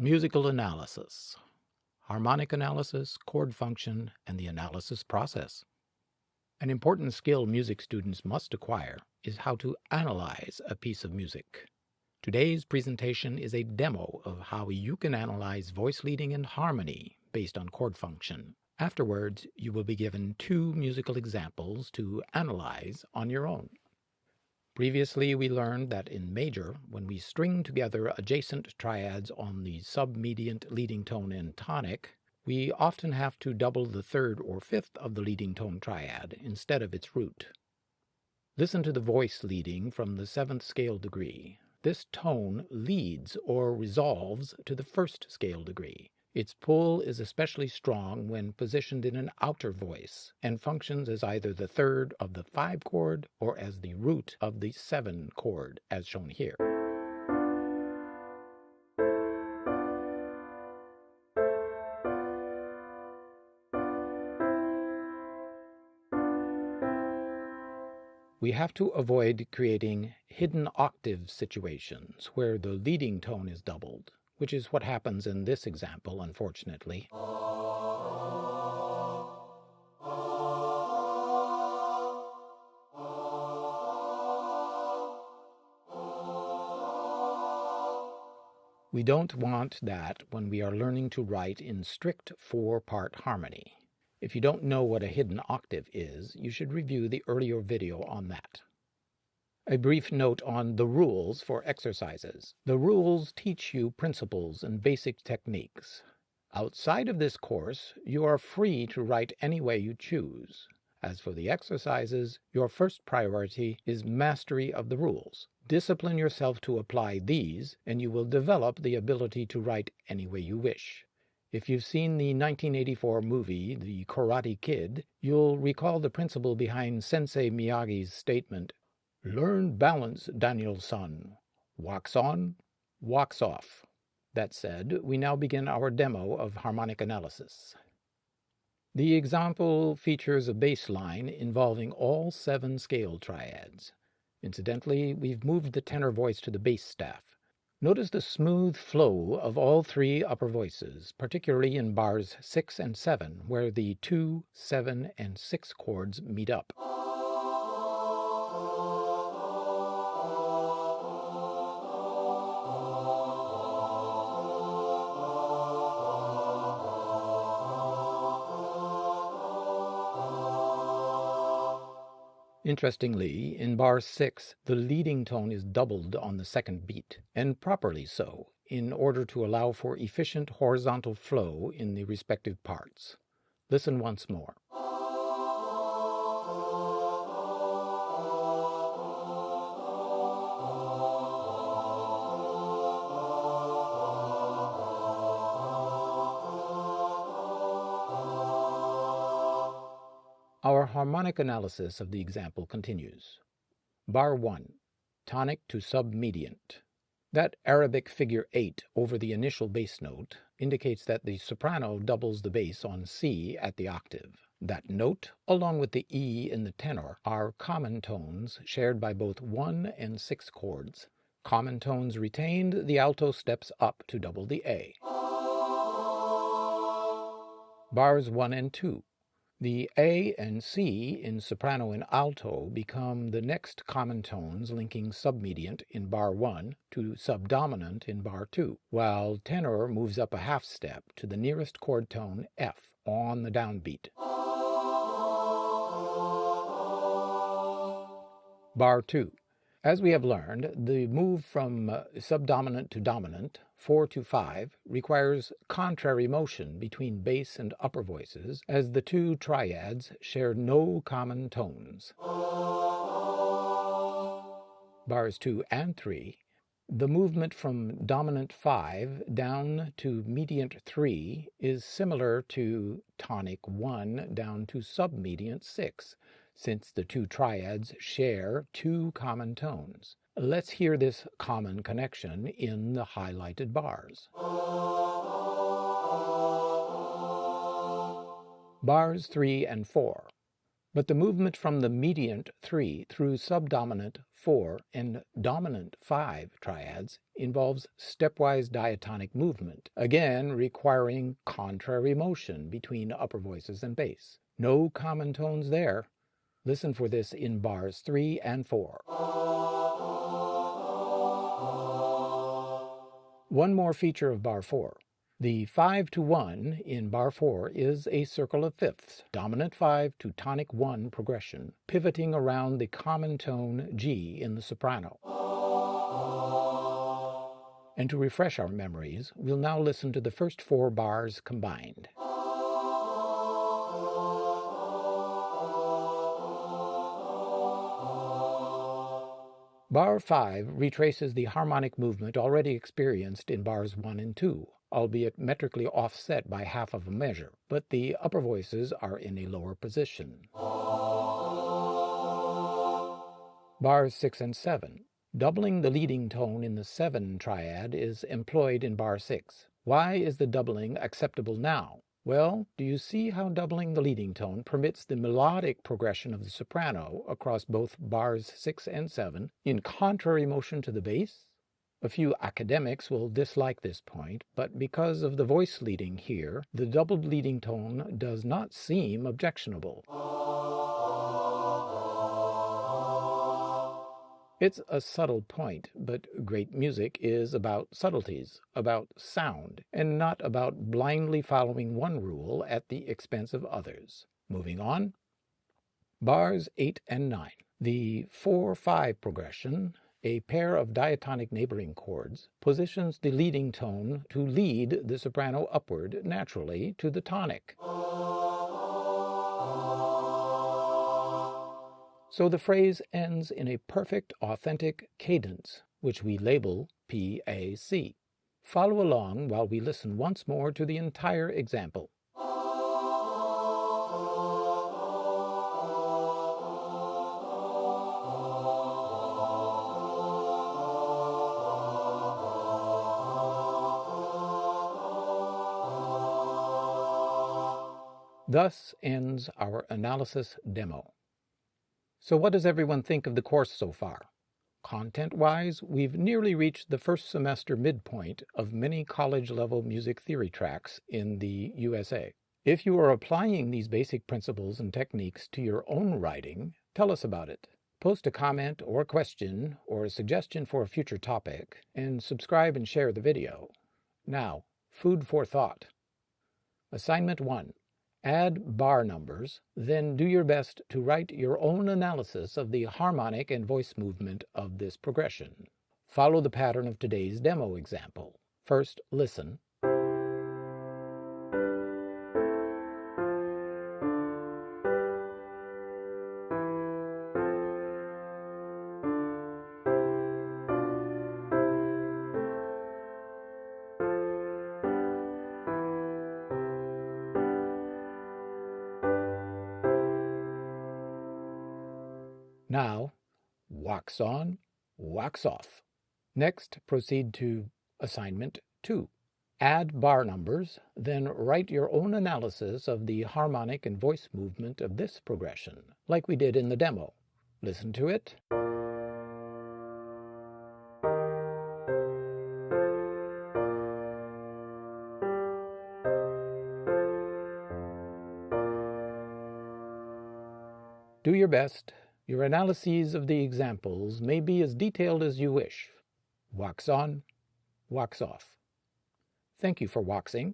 Musical analysis, harmonic analysis, chord function, and the analysis process. An important skill music students must acquire is how to analyze a piece of music. Today's presentation is a demo of how you can analyze voice leading and harmony based on chord function. Afterwards, you will be given 2 musical examples to analyze on your own. Previously, we learned that in major, when we string together adjacent triads on the submediant leading tone and tonic, we often have to double the 3rd or 5th of the leading tone triad instead of its root. Listen to the voice leading from the 7th scale degree. This tone leads or resolves to the 1st scale degree. Its pull is especially strong when positioned in an outer voice and functions as either the 3rd of the 5 chord or as the root of the 7 chord, as shown here. We have to avoid creating hidden octave situations where the leading tone is doubled, which is what happens in this example, unfortunately. We don't want that when we are learning to write in strict 4-part harmony. If you don't know what a hidden octave is, you should review the earlier video on that. A brief note on the rules for exercises. The rules teach you principles and basic techniques. Outside of this course, you are free to write any way you choose. As for the exercises, your first priority is mastery of the rules. Discipline yourself to apply these, and you will develop the ability to write any way you wish. If you've seen the 1984 movie, The Karate Kid, you'll recall the principle behind Sensei Miyagi's statement, "Learn balance, Daniel-san. Walks on, walks off." That said, we now begin our demo of harmonic analysis. The example features a bass line involving all 7 scale triads. Incidentally, we've moved the tenor voice to the bass staff. Notice the smooth flow of all 3 upper voices, particularly in bars 6 and 7, where the 2, 7, and 6 chords meet up. Interestingly, in bar 6, the leading tone is doubled on the 2nd beat, and properly so, in order to allow for efficient horizontal flow in the respective parts. Listen once more. Our harmonic analysis of the example continues. Bar 1, tonic to submediant. That Arabic figure 8 over the initial bass note indicates that the soprano doubles the bass on C at the octave. That note, along with the E in the tenor, are common tones shared by both 1 and 6 chords. Common tones retained, the alto steps up to double the A. Bars 1 and 2. The A and C in soprano and alto become the next common tones linking submediant in bar 1 to subdominant in bar 2, while tenor moves up a half step to the nearest chord tone F on the downbeat. Bar 2. As we have learned, the move from subdominant to dominant, 4 to 5, requires contrary motion between bass and upper voices, as the 2 triads share no common tones. Bars 2 and 3, the movement from dominant 5 down to mediant 3 is similar to tonic 1 down to submediant 6, since the 2 triads share 2 common tones. Let's hear this common connection in the highlighted bars. Bars 3 and 4. But the movement from the mediant 3 through subdominant 4 and dominant 5 triads involves stepwise diatonic movement, again requiring contrary motion between upper voices and bass. No common tones there. Listen for this in bars 3 and 4. One more feature of bar 4. The 5-to-1 in bar 4 is a circle of fifths, dominant 5 to tonic 1 progression, pivoting around the common tone G in the soprano. And to refresh our memories, we'll now listen to the first 4 bars combined. Bar 5 retraces the harmonic movement already experienced in bars 1 and 2, albeit metrically offset by half of a measure, but the upper voices are in a lower position. Bars 6 and 7. Doubling the leading tone in the 7 triad is employed in bar 6. Why is the doubling acceptable now? Well, do you see how doubling the leading tone permits the melodic progression of the soprano across both bars 6 and 7 in contrary motion to the bass? A few academics will dislike this point, but because of the voice leading here, the doubled leading tone does not seem objectionable. It's a subtle point, but great music is about subtleties, about sound, and not about blindly following one rule at the expense of others. Moving on. Bars 8 and 9. The 4-5 progression, a pair of diatonic neighboring chords, positions the leading tone to lead the soprano upward naturally to the tonic. So the phrase ends in a perfect, authentic cadence, which we label PAC. Follow along while we listen once more to the entire example. Thus ends our analysis demo. So what does everyone think of the course so far? Content-wise, we've nearly reached the first semester midpoint of many college-level music theory tracks in the USA. If you are applying these basic principles and techniques to your own writing, tell us about it. Post a comment or question or a suggestion for a future topic, and subscribe and share the video. Now, food for thought. Assignment 1. Add bar numbers, then do your best to write your own analysis of the harmonic and voice movement of this progression. Follow the pattern of today's demo example. First, listen. Now, wax on, wax off. Next, proceed to Assignment 2. Add bar numbers, then write your own analysis of the harmonic and voice movement of this progression, like we did in the demo. Listen to it. Do your best. Your analyses of the examples may be as detailed as you wish. Wax on, wax off. Thank you for waxing.